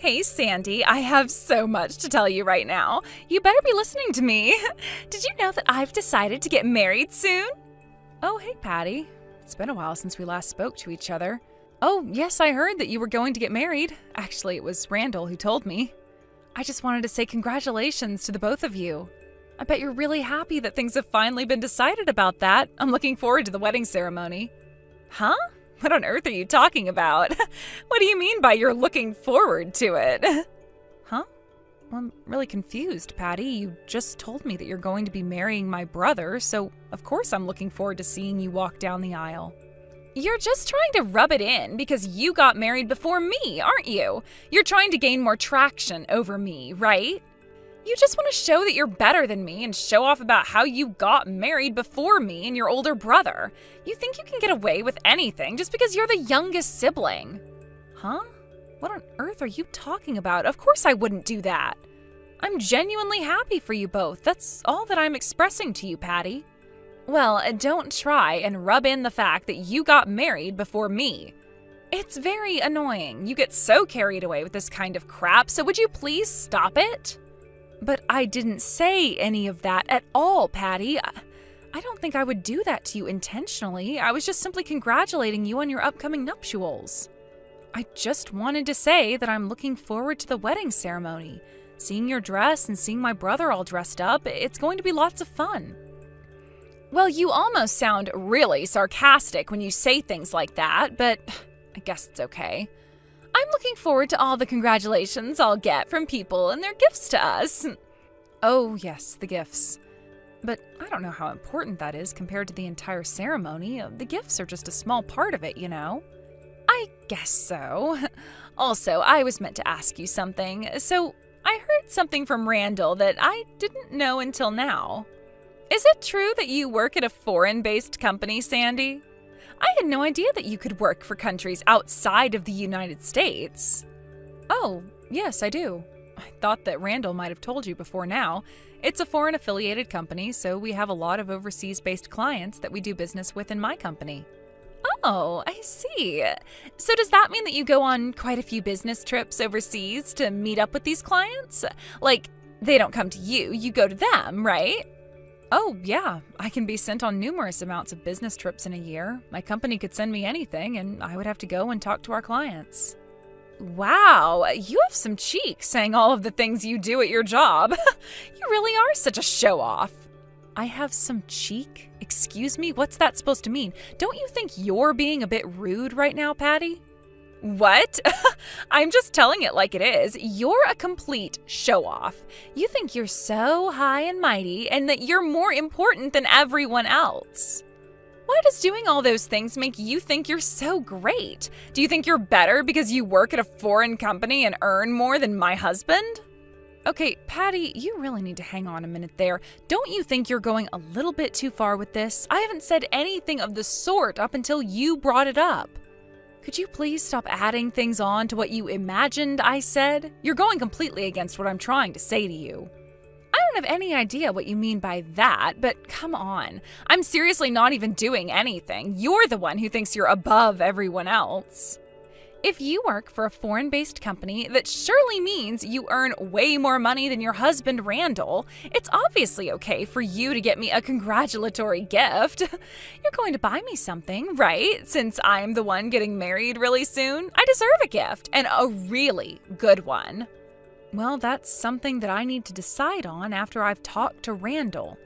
Hey, Sandy, I have so much to tell you right now. You better be listening to me. Did you know that I've decided to get married soon? Oh, hey, Patty. It's been a while since we last spoke to each other. Oh, yes, I heard that you were going to get married. Actually, it was Randall who told me. I just wanted to say congratulations to the both of you. I bet you're really happy that things have finally been decided about that. I'm looking forward to the wedding ceremony. Huh? What on earth are you talking about? What do you mean by you're looking forward to it? Huh? Well, I'm really confused, Patty. You just told me that you're going to be marrying my brother, so of course I'm looking forward to seeing you walk down the aisle. You're just trying to rub it in because you got married before me, aren't you? You're trying to gain more traction over me, right? You just want to show that you're better than me and show off about how you got married before me and your older brother. You think you can get away with anything just because you're the youngest sibling. Huh? What on earth are you talking about? Of course I wouldn't do that. I'm genuinely happy for you both. That's all that I'm expressing to you, Patty. Well, don't try and rub in the fact that you got married before me. It's very annoying. You get so carried away with this kind of crap, so would you please stop it? But I didn't say any of that at all, Patty. I don't think I would do that to you intentionally. I was just simply congratulating you on your upcoming nuptials. I just wanted to say that I'm looking forward to the wedding ceremony. Seeing your dress and seeing my brother all dressed up, it's going to be lots of fun. Well, you almost sound really sarcastic when you say things like that, but I guess it's okay. I'm looking forward to all the congratulations I'll get from people and their gifts to us. Oh, yes, the gifts. But I don't know how important that is compared to the entire ceremony. The gifts are just a small part of it, you know? I guess so. Also, I was meant to ask you something. So, I heard something from Randall that I didn't know until now. Is it true that you work at a foreign-based company, Sandy? I had no idea that you could work for countries outside of the United States. Oh, yes, I do. I thought that Randall might have told you before now. It's a foreign-affiliated company, so we have a lot of overseas-based clients that we do business with in my company. Oh, I see. So does that mean that you go on quite a few business trips overseas to meet up with these clients? Like, they don't come to you, you go to them, right? Oh, yeah. I can be sent on numerous amounts of business trips in a year. My company could send me anything, and I would have to go and talk to our clients. Wow, you have some cheek saying all of the things you do at your job. You really are such a show-off. I have some cheek? Excuse me? What's that supposed to mean? Don't you think you're being a bit rude right now, Patty? What? I'm just telling it like it is. You're a complete show-off. You think you're so high and mighty and that you're more important than everyone else. Why does doing all those things make you think you're so great? Do you think you're better because you work at a foreign company and earn more than my husband? Okay, Patty, you really need to hang on a minute there. Don't you think you're going a little bit too far with this? I haven't said anything of the sort up until you brought it up. Could you please stop adding things on to what you imagined I said? You're going completely against what I'm trying to say to you. I don't have any idea what you mean by that, but come on. I'm seriously not even doing anything. You're the one who thinks you're above everyone else. If you work for a foreign-based company, that surely means you earn way more money than your husband, Randall. It's obviously okay for you to get me a congratulatory gift. You're going to buy me something, right? Since I'm the one getting married really soon, I deserve a gift, and a really good one. Well, that's something that I need to decide on after I've talked to Randall.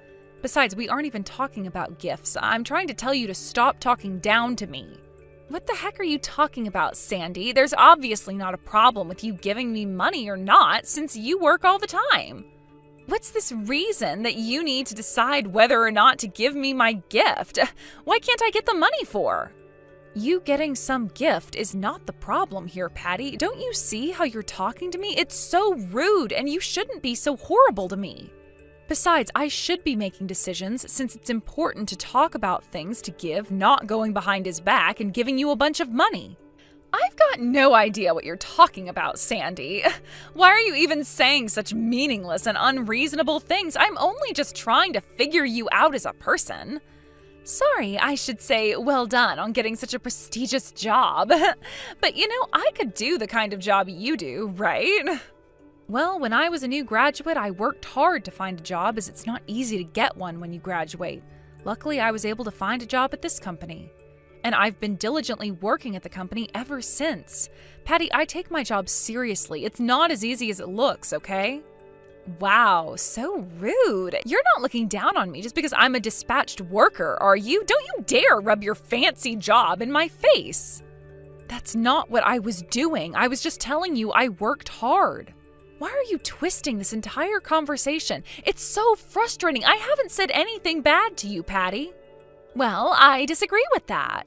Besides, we aren't even talking about gifts. I'm trying to tell you to stop talking down to me. What the heck are you talking about, Sandy? There's obviously not a problem with you giving me money or not, since you work all the time. What's this reason that you need to decide whether or not to give me my gift? Why can't I get the money for? You getting some gift is not the problem here, Patty. Don't you see how you're talking to me? It's so rude, and you shouldn't be so horrible to me. Besides, I should be making decisions since it's important to talk about things to give, not going behind his back and giving you a bunch of money. I've got no idea what you're talking about, Sandy. Why are you even saying such meaningless and unreasonable things? I'm only just trying to figure you out as a person. Sorry, I should say well done on getting such a prestigious job. But I could do the kind of job you do, right? Well, when I was a new graduate, I worked hard to find a job as it's not easy to get one when you graduate. Luckily, I was able to find a job at this company. And I've been diligently working at the company ever since. Patty, I take my job seriously. It's not as easy as it looks, okay? Wow, so rude. You're not looking down on me just because I'm a dispatched worker, are you? Don't you dare rub your fancy job in my face. That's not what I was doing. I was just telling you I worked hard. Why are you twisting this entire conversation? It's so frustrating. I haven't said anything bad to you, Patty. Well, I disagree with that.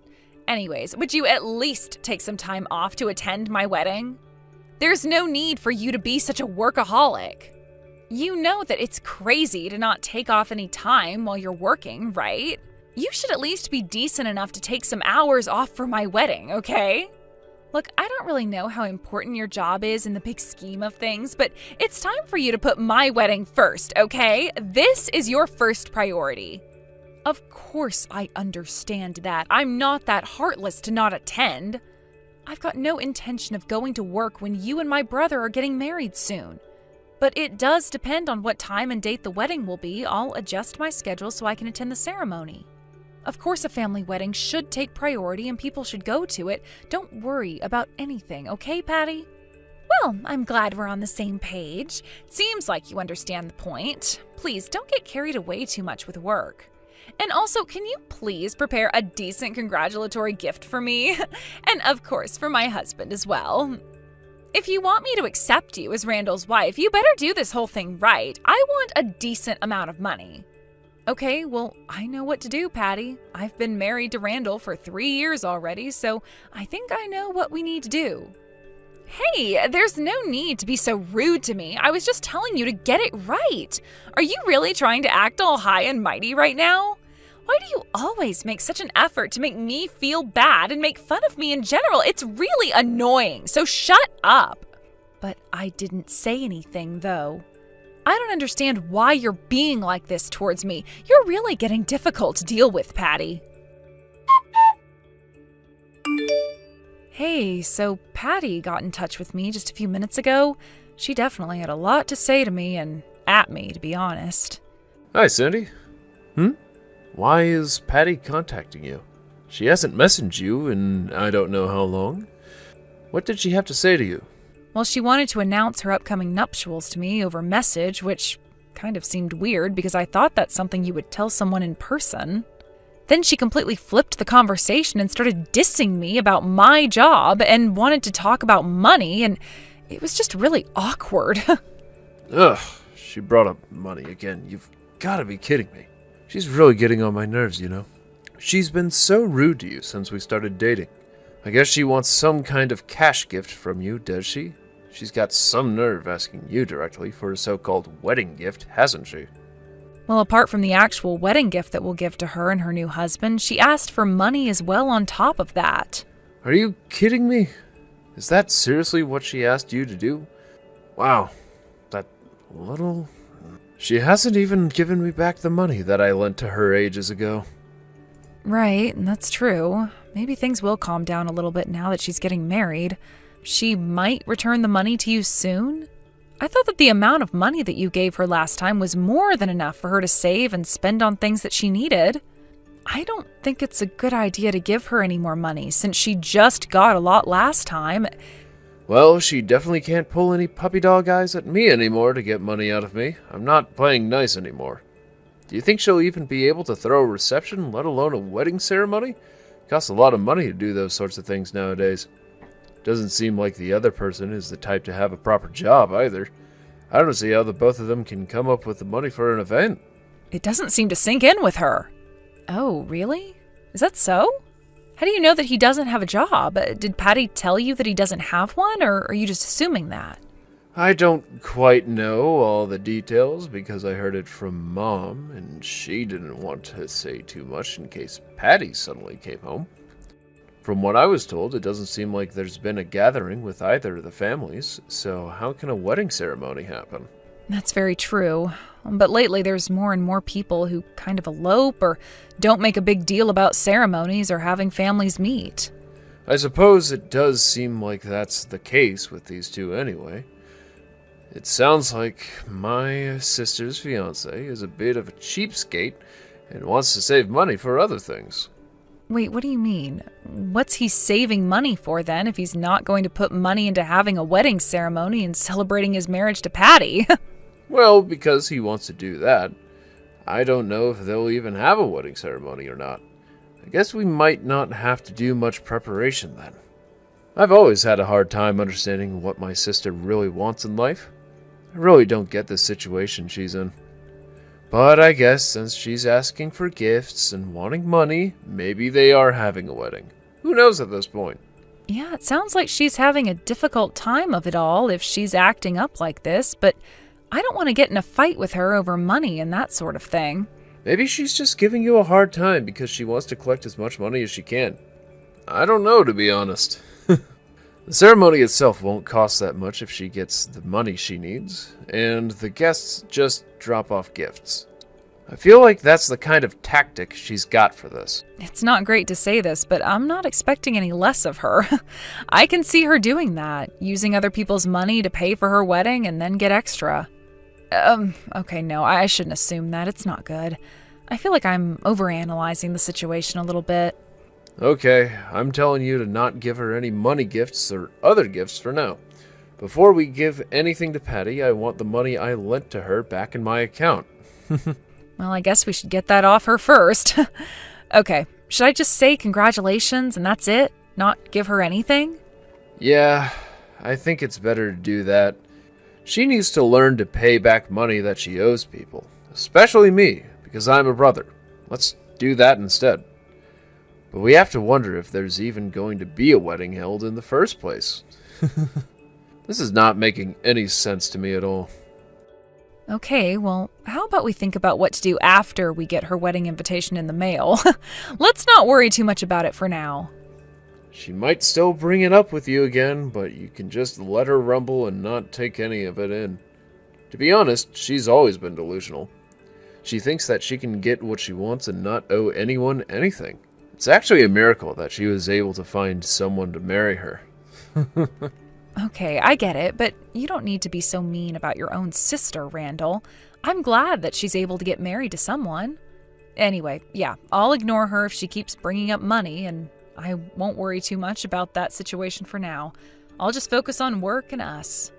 Anyways, would you at least take some time off to attend my wedding? There's no need for you to be such a workaholic. You know that it's crazy to not take off any time while you're working, right? You should at least be decent enough to take some hours off for my wedding, okay? Look, I don't really know how important your job is in the big scheme of things, but it's time for you to put my wedding first, okay? This is your first priority. Of course I understand that. I'm not that heartless to not attend. I've got no intention of going to work when you and my brother are getting married soon. But it does depend on what time and date the wedding will be. I'll adjust my schedule so I can attend the ceremony. Of course, a family wedding should take priority and people should go to it. Don't worry about anything, okay, Patty? Well, I'm glad we're on the same page. Seems like you understand the point. Please don't get carried away too much with work. And also, can you please prepare a decent congratulatory gift for me? And of course, for my husband as well. If you want me to accept you as Randall's wife, you better do this whole thing right. I want a decent amount of money. Okay, well, I know what to do, Patty. I've been married to Randall for 3 years already, so I think I know what we need to do. Hey, there's no need to be so rude to me. I was just telling you to get it right. Are you really trying to act all high and mighty right now? Why do you always make such an effort to make me feel bad and make fun of me in general? It's really annoying, so shut up. But I didn't say anything, though. I don't understand why you're being like this towards me. You're really getting difficult to deal with, Patty. Hey, so Patty got in touch with me just a few minutes ago. She definitely had a lot to say to me and at me, to be honest. Hi, Sandy. Why is Patty contacting you? She hasn't messaged you in I don't know how long. What did she have to say to you? Well, she wanted to announce her upcoming nuptials to me over message, which kind of seemed weird because I thought that's something you would tell someone in person. Then she completely flipped the conversation and started dissing me about my job and wanted to talk about money, and it was just really awkward. Ugh, she brought up money again. You've got to be kidding me. She's really getting on my nerves, you know. She's been so rude to you since we started dating. I guess she wants some kind of cash gift from you, does she? She's got some nerve asking you directly for a so-called wedding gift, hasn't she? Well, apart from the actual wedding gift that we'll give to her and her new husband, she asked for money as well on top of that. Are you kidding me? Is that seriously what she asked you to do? Wow, that little... She hasn't even given me back the money that I lent to her ages ago. Right, that's true. Maybe things will calm down a little bit now that she's getting married. She might return the money to you soon? I thought that the amount of money that you gave her last time was more than enough for her to save and spend on things that she needed. I don't think it's a good idea to give her any more money since she just got a lot last time. Well, she definitely can't pull any puppy dog eyes at me anymore to get money out of me. I'm not playing nice anymore. Do you think she'll even be able to throw a reception, let alone a wedding ceremony? It costs a lot of money to do those sorts of things nowadays. Doesn't seem like the other person is the type to have a proper job either. I don't see how the both of them can come up with the money for an event. It doesn't seem to sink in with her. Oh, really? Is that so? How do you know that he doesn't have a job? Did Patty tell you that he doesn't have one, or are you just assuming that? I don't quite know all the details because I heard it from Mom, and she didn't want to say too much in case Patty suddenly came home. From what I was told, it doesn't seem like there's been a gathering with either of the families, so how can a wedding ceremony happen? That's very true. But lately there's more and more people who kind of elope or don't make a big deal about ceremonies or having families meet. I suppose it does seem like that's the case with these two anyway. It sounds like my sister's fiancé is a bit of a cheapskate and wants to save money for other things. Wait, what do you mean? What's he saving money for then if he's not going to put money into having a wedding ceremony and celebrating his marriage to Patty? Well, because he wants to do that. I don't know if they'll even have a wedding ceremony or not. I guess we might not have to do much preparation then. I've always had a hard time understanding what my sister really wants in life. I really don't get the situation she's in. But I guess since she's asking for gifts and wanting money, maybe they are having a wedding. Who knows at this point? Yeah, it sounds like she's having a difficult time of it all if she's acting up like this, but I don't want to get in a fight with her over money and that sort of thing. Maybe she's just giving you a hard time because she wants to collect as much money as she can. I don't know, to be honest. The ceremony itself won't cost that much if she gets the money she needs, and the guests just drop off gifts. I feel like that's the kind of tactic she's got for this. It's not great to say this, but I'm not expecting any less of her. I can see her doing that, using other people's money to pay for her wedding and then get extra. Okay, no, I shouldn't assume that. It's not good. I feel like I'm overanalyzing the situation a little bit. Okay, I'm telling you to not give her any money gifts or other gifts for now. Before we give anything to Patty, I want the money I lent to her back in my account. Well, I guess we should get that off her first. Okay, should I just say congratulations and that's it? Not give her anything? Yeah, I think it's better to do that. She needs to learn to pay back money that she owes people, especially me, because I'm a brother. Let's do that instead. But we have to wonder if there's even going to be a wedding held in the first place. This is not making any sense to me at all. Okay, well, how about we think about what to do after we get her wedding invitation in the mail? Let's not worry too much about it for now. She might still bring it up with you again, but you can just let her rumble and not take any of it in. To be honest, she's always been delusional. She thinks that she can get what she wants and not owe anyone anything. It's actually a miracle that she was able to find someone to marry her. Okay, I get it, but you don't need to be so mean about your own sister, Randall. I'm glad that she's able to get married to someone. Anyway, yeah, I'll ignore her if she keeps bringing up money, and I won't worry too much about that situation for now. I'll just focus on work and us.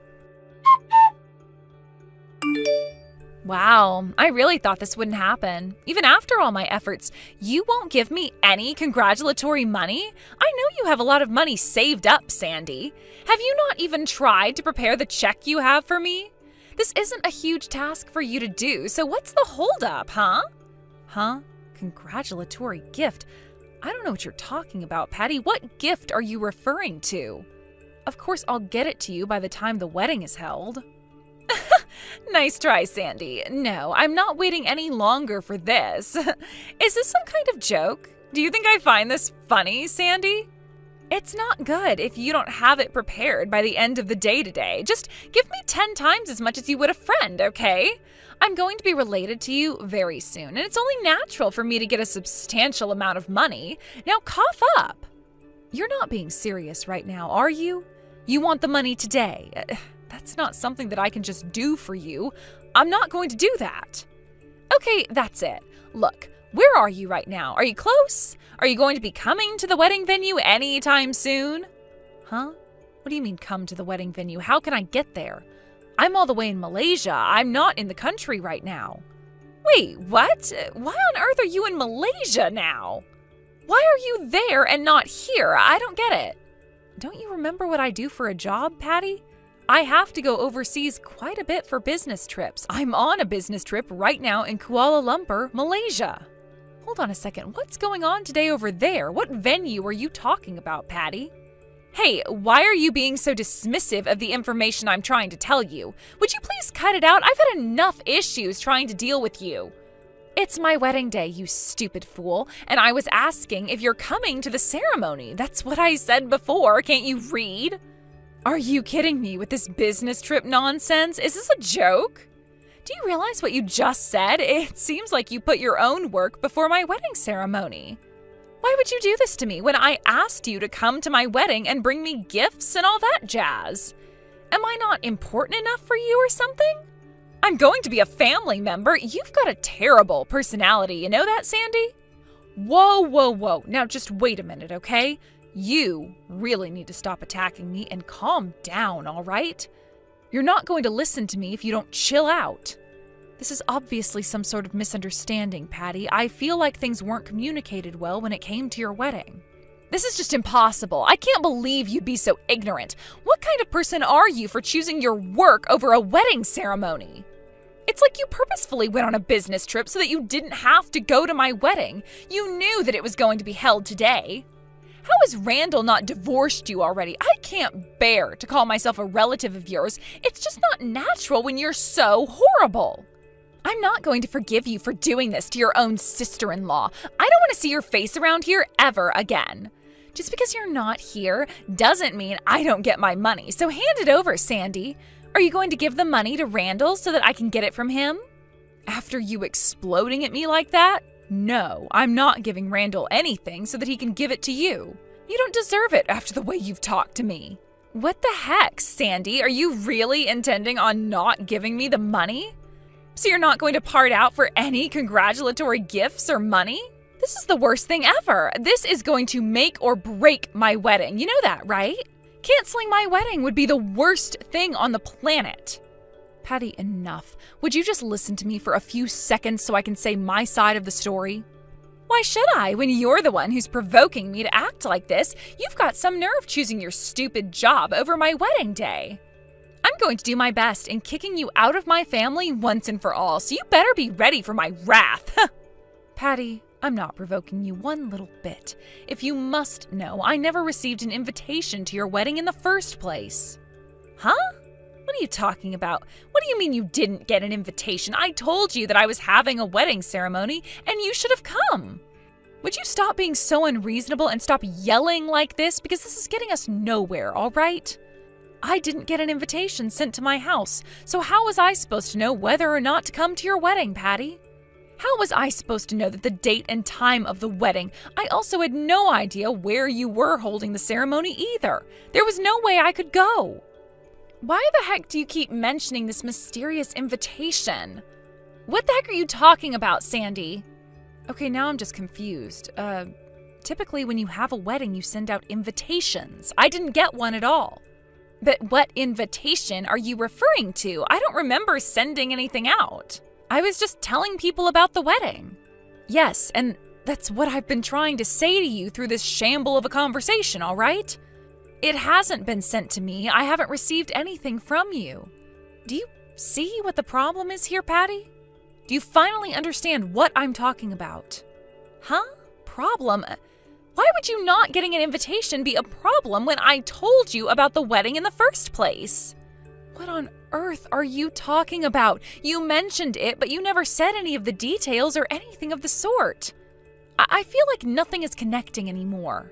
Wow, I really thought this wouldn't happen. Even after all my efforts, you won't give me any congratulatory money? I know you have a lot of money saved up, Sandy. Have you not even tried to prepare the check you have for me? This isn't a huge task for you to do, so what's the holdup, huh? Huh? Congratulatory gift? I don't know what you're talking about, Patty. What gift are you referring to? Of course, I'll get it to you by the time the wedding is held. Nice try, Sandy. No, I'm not waiting any longer for this. Is this some kind of joke? Do you think I find this funny, Sandy? It's not good if you don't have it prepared by the end of the day today. Just give me 10 times as much as you would a friend, okay? I'm going to be related to you very soon, and it's only natural for me to get a substantial amount of money. Now cough up. You're not being serious right now, are you? You want the money today. That's not something that I can just do for you. I'm not going to do that. Okay, that's it. Look, where are you right now? Are you close? Are you going to be coming to the wedding venue anytime soon? Huh? What do you mean come to the wedding venue? How can I get there? I'm all the way in Malaysia. I'm not in the country right now. Wait, what? Why on earth are you in Malaysia now? Why are you there and not here? I don't get it. Don't you remember what I do for a job, Patty? I have to go overseas quite a bit for business trips. I'm on a business trip right now in Kuala Lumpur, Malaysia. Hold on a second. What's going on today over there? What venue are you talking about, Patty? Hey, why are you being so dismissive of the information I'm trying to tell you? Would you please cut it out? I've had enough issues trying to deal with you. It's my wedding day, you stupid fool, and I was asking if you're coming to the ceremony. That's what I said before. Can't you read? Are you kidding me with this business trip nonsense? Is this a joke? Do you realize what you just said? It seems like you put your own work before my wedding ceremony. Why would you do this to me when I asked you to come to my wedding and bring me gifts and all that jazz? Am I not important enough for you or something? I'm going to be a family member. You've got a terrible personality, you know that, Sandy? Whoa. Now just wait a minute, okay? You really need to stop attacking me and calm down, all right? You're not going to listen to me if you don't chill out. This is obviously some sort of misunderstanding, Patty. I feel like things weren't communicated well when it came to your wedding. This is just impossible. I can't believe you'd be so ignorant. What kind of person are you for choosing your work over a wedding ceremony? It's like you purposefully went on a business trip so that you didn't have to go to my wedding. You knew that it was going to be held today. How has Randall not divorced you already? I can't bear to call myself a relative of yours. It's just not natural when you're so horrible. I'm not going to forgive you for doing this to your own sister-in-law. I don't want to see your face around here ever again. Just because you're not here doesn't mean I don't get my money, so hand it over, Sandy. Are you going to give the money to Randall so that I can get it from him? After you exploding at me like that? No, I'm not giving Randall anything so that he can give it to you. You don't deserve it after the way you've talked to me. What the heck, Sandy? Are you really intending on not giving me the money? So you're not going to part out for any congratulatory gifts or money? This is the worst thing ever. This is going to make or break my wedding. You know that, right? Canceling my wedding would be the worst thing on the planet. Patty, enough. Would you just listen to me for a few seconds so I can say my side of the story? Why should I, when you're the one who's provoking me to act like this? You've got some nerve choosing your stupid job over my wedding day. I'm going to do my best in kicking you out of my family once and for all, so you better be ready for my wrath. Patty, I'm not provoking you one little bit. If you must know, I never received an invitation to your wedding in the first place. Huh? What are you talking about? What do you mean you didn't get an invitation? I told you that I was having a wedding ceremony, and you should have come. Would you stop being so unreasonable and stop yelling like this? Because this is getting us nowhere, all right? I didn't get an invitation sent to my house, so how was I supposed to know whether or not to come to your wedding, Patty? How was I supposed to know that the date and time of the wedding? I also had no idea where you were holding the ceremony either. There was no way I could go. Why the heck do you keep mentioning this mysterious invitation? What the heck are you talking about, Sandy? Okay, now I'm just confused. Typically when you have a wedding, you send out invitations. I didn't get one at all. But what invitation are you referring to? I don't remember sending anything out. I was just telling people about the wedding. Yes, and that's what I've been trying to say to you through this shamble of a conversation, all right? It hasn't been sent to me. I haven't received anything from you. Do you see what the problem is here, Patty? Do you finally understand what I'm talking about? Huh? Problem? Why would you not getting an invitation be a problem when I told you about the wedding in the first place? What on earth are you talking about? You mentioned it, but you never said any of the details or anything of the sort. I feel like nothing is connecting anymore.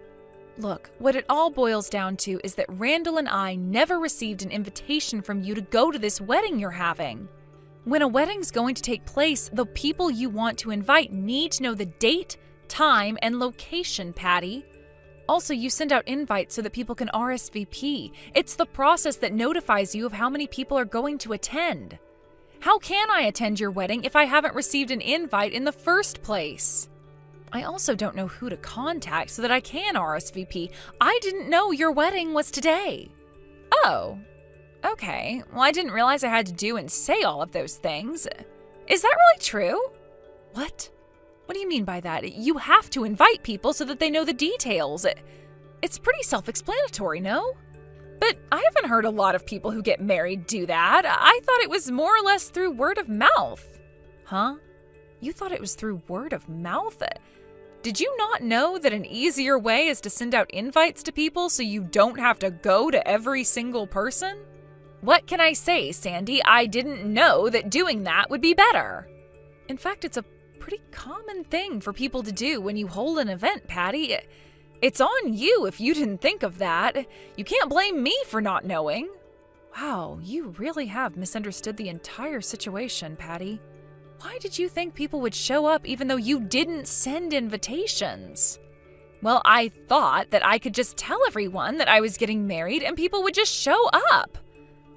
Look, what it all boils down to is that Randall and I never received an invitation from you to go to this wedding you're having. When a wedding's going to take place, the people you want to invite need to know the date, time, and location, Patty. Also, you send out invites so that people can RSVP. It's the process that notifies you of how many people are going to attend. How can I attend your wedding if I haven't received an invite in the first place? I also don't know who to contact so that I can RSVP. I didn't know your wedding was today. Oh, okay. Well, I didn't realize I had to do and say all of those things. Is that really true? What? What do you mean by that? You have to invite people so that they know the details. It's pretty self-explanatory, no? But I haven't heard a lot of people who get married do that. I thought it was more or less through word of mouth. Huh? You thought it was through word of mouth? Did you not know that an easier way is to send out invites to people so you don't have to go to every single person? What can I say, Sandy? I didn't know that doing that would be better. In fact, it's a pretty common thing for people to do when you hold an event, Patty. It's on you if you didn't think of that. You can't blame me for not knowing. Wow, you really have misunderstood the entire situation, Patty. Why did you think people would show up even though you didn't send invitations? Well, I thought that I could just tell everyone that I was getting married and people would just show up.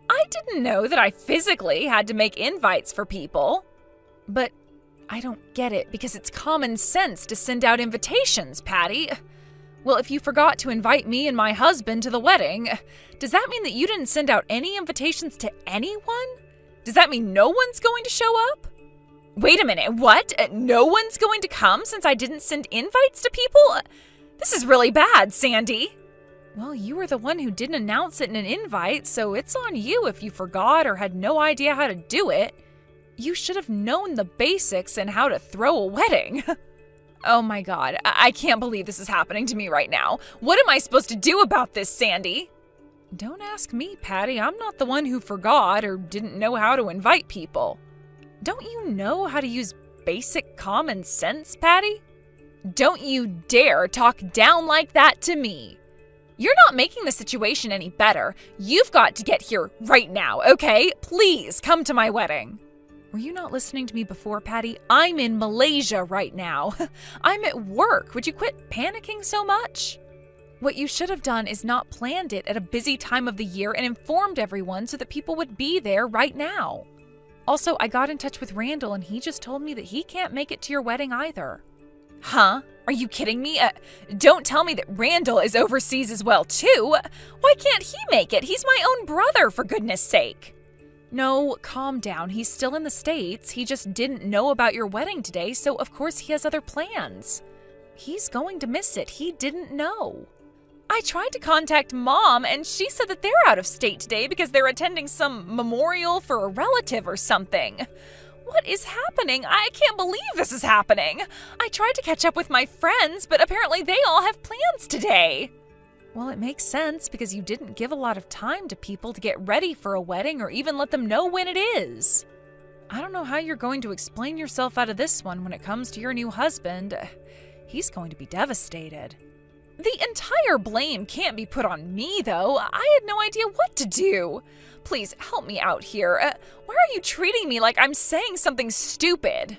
I didn't know that I physically had to make invites for people. But I don't get it because it's common sense to send out invitations, Patty. Well, if you forgot to invite me and my husband to the wedding, does that mean that you didn't send out any invitations to anyone? Does that mean no one's going to show up? Wait a minute, what? No one's going to come since I didn't send invites to people? This is really bad, Sandy. Well, you were the one who didn't announce it in an invite, so it's on you if you forgot or had no idea how to do it. You should have known the basics and how to throw a wedding. Oh my God, I can't believe this is happening to me right now. What am I supposed to do about this, Sandy? Don't ask me, Patty. I'm not the one who forgot or didn't know how to invite people. Don't you know how to use basic common sense, Patty? Don't you dare talk down like that to me. You're not making the situation any better. You've got to get here right now, okay? Please come to my wedding. Were you not listening to me before, Patty? I'm in Malaysia right now. I'm at work. Would you quit panicking so much? What you should have done is not planned it at a busy time of the year and informed everyone so that people would be there right now. Also, I got in touch with Randall and he just told me that he can't make it to your wedding either. Huh? Are you kidding me? Don't tell me that Randall is overseas as well, too. Why can't he make it? He's my own brother, for goodness sake. No, calm down. He's still in the States. He just didn't know about your wedding today, so of course he has other plans. He's going to miss it. He didn't know. I tried to contact Mom, and she said that they're out of state today because they're attending some memorial for a relative or something. What is happening? I can't believe this is happening. I tried to catch up with my friends, but apparently they all have plans today. Well, it makes sense because you didn't give a lot of time to people to get ready for a wedding or even let them know when it is. I don't know how you're going to explain yourself out of this one when it comes to your new husband. He's going to be devastated. The entire blame can't be put on me, though. I had no idea what to do. Please help me out here. Why are you treating me like I'm saying something stupid?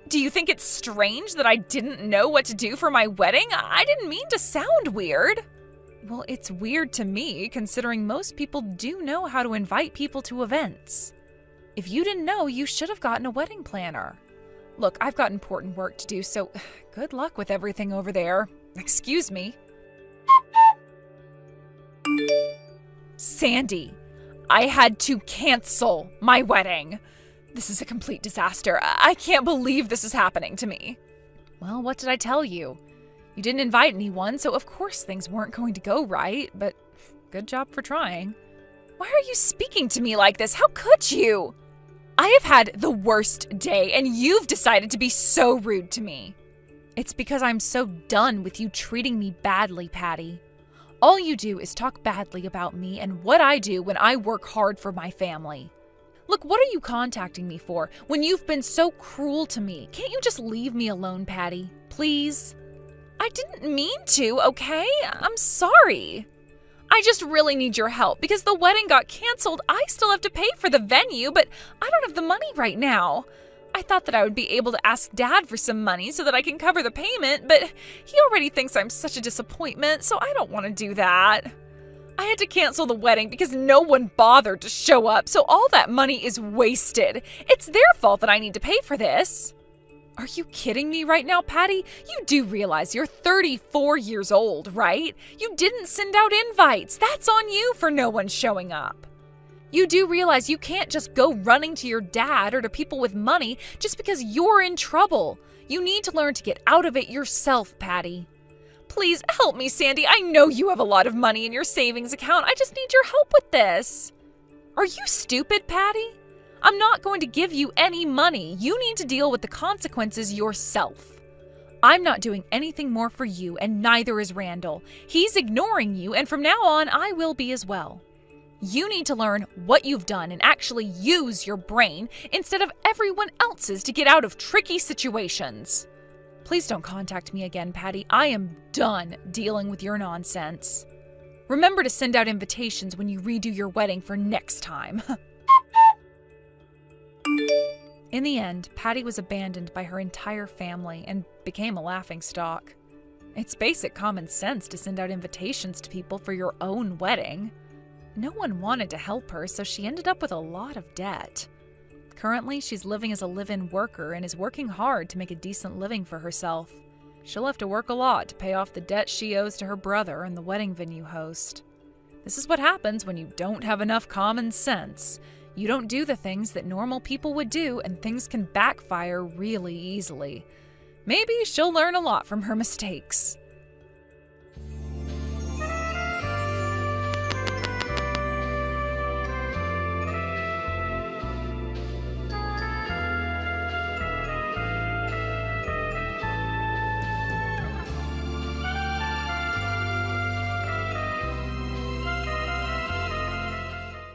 Do you think it's strange that I didn't know what to do for my wedding? I didn't mean to sound weird. Well, it's weird to me, considering most people do know how to invite people to events. If you didn't know, you should have gotten a wedding planner. Look, I've got important work to do, so good luck with everything over there. Excuse me. Sandy, I had to cancel my wedding. This is a complete disaster. I can't believe this is happening to me. Well, what did I tell you? You didn't invite anyone, so of course things weren't going to go right, but good job for trying. Why are you speaking to me like this? How could you? I have had the worst day, and you've decided to be so rude to me. It's because I'm so done with you treating me badly, Patty. All you do is talk badly about me and what I do when I work hard for my family. Look, what are you contacting me for when you've been so cruel to me? Can't you just leave me alone, Patty? Please? I didn't mean to, okay? I'm sorry. I just really need your help because the wedding got canceled. I still have to pay for the venue, but I don't have the money right now. I thought that I would be able to ask Dad for some money so that I can cover the payment, but he already thinks I'm such a disappointment, so I don't want to do that. I had to cancel the wedding because no one bothered to show up, so all that money is wasted. It's their fault that I need to pay for this. Are you kidding me right now, Patty? You do realize you're 34 years old, right? You didn't send out invites. That's on you for no one showing up. You do realize you can't just go running to your dad or to people with money just because you're in trouble. You need to learn to get out of it yourself, Patty. Please help me, Sandy. I know you have a lot of money in your savings account. I just need your help with this. Are you stupid, Patty? I'm not going to give you any money. You need to deal with the consequences yourself. I'm not doing anything more for you, and neither is Randall. He's ignoring you, and from now on, I will be as well. You need to learn what you've done and actually use your brain instead of everyone else's to get out of tricky situations. Please don't contact me again, Patty. I am done dealing with your nonsense. Remember to send out invitations when you redo your wedding for next time. In the end, Patty was abandoned by her entire family and became a laughingstock. It's basic common sense to send out invitations to people for your own wedding. No one wanted to help her, so she ended up with a lot of debt. Currently, she's living as a live-in worker and is working hard to make a decent living for herself. She'll have to work a lot to pay off the debt she owes to her brother and the wedding venue host. This is what happens when you don't have enough common sense. You don't do the things that normal people would do, and things can backfire really easily. Maybe she'll learn a lot from her mistakes.